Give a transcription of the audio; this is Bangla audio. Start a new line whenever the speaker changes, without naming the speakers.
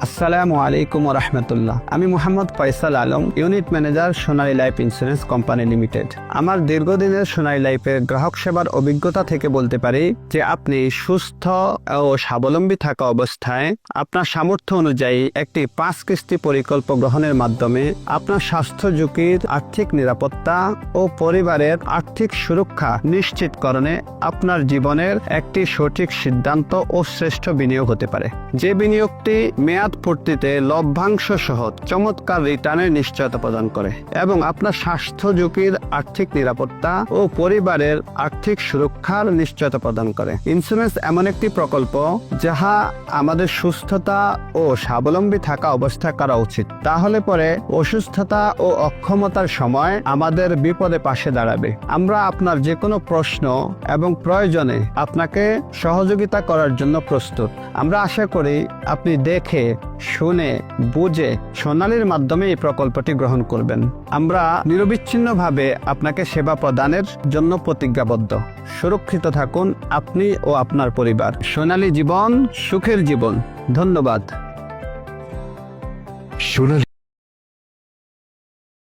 আসসালামু আলাইকুম ওয়া রাহমাতুল্লাহ। আমি মোহাম্মদ ফয়সাল আলম, ইউনিট ম্যানেজার সোনালী লাইফ ইন্স্যুরেন্স কোম্পানি লিমিটেড। আমার দীর্ঘদিনের সোনালী লাইফের গ্রাহক সেবার অভিজ্ঞতা থেকে বলতে পারি যে আপনি সুস্থ ও স্বাবলম্বী থাকা অবস্থায় আপনার সামর্থ্য অনুযায়ী একটি 5 কিস্তি পরিকল্প গ্রহণের মাধ্যমে আপনার স্বাস্থ্য ঝুঁকির আর্থিক নিরাপত্তা ও পরিবারের আর্থিক সুরক্ষা নিশ্চিতকরণে আপনার জীবনের একটি সঠিক সিদ্ধান্ত ও শ্রেষ্ঠ বিনিয়োগ হতে পারে। যে বিনিয়োগটি মেয়াদ পূর্তিতে লভ্যাংশ সহ চমৎকার রিটার্নের নিশ্চয়তা প্রদান করে এবং আপনার স্বাস্থ্য ঝুঁকির আর্থিক নিরাপত্তা ও পরিবারের আর্থিক সুরক্ষার নিশ্চয়তা প্রদান করে। ইন্স্যুরেন্স এমন একটি প্রকল্প যাহা আমাদের সুস্থতা ও স্বাবলম্বী থাকা অবস্থায় করা উচিত। তাহলে পরে অসুস্থতা ও অক্ষমতার সময় আমাদের বিপদে পাশে দাঁড়াবে। আমরা আপনার যে কোনো প্রশ্ন এবং প্রয়োজনে আপনাকে সহযোগিতা করার জন্য প্রস্তুত। আমরা আশা করি আপনি দেখে শুনে বুঝে সোনালীর মাধ্যমে এই প্রকল্পটি গ্রহণ করবেন। আমরা নিরবিচ্ছিন্নভাবে আপনাকে সেবা প্রদানের জন্য প্রতিজ্ঞাবদ্ধ। সুরক্ষিত থাকুন আপনি ও আপনার পরিবার। সোনালী জীবন, সুখের জীবন। ধন্যবাদ।
সোনালী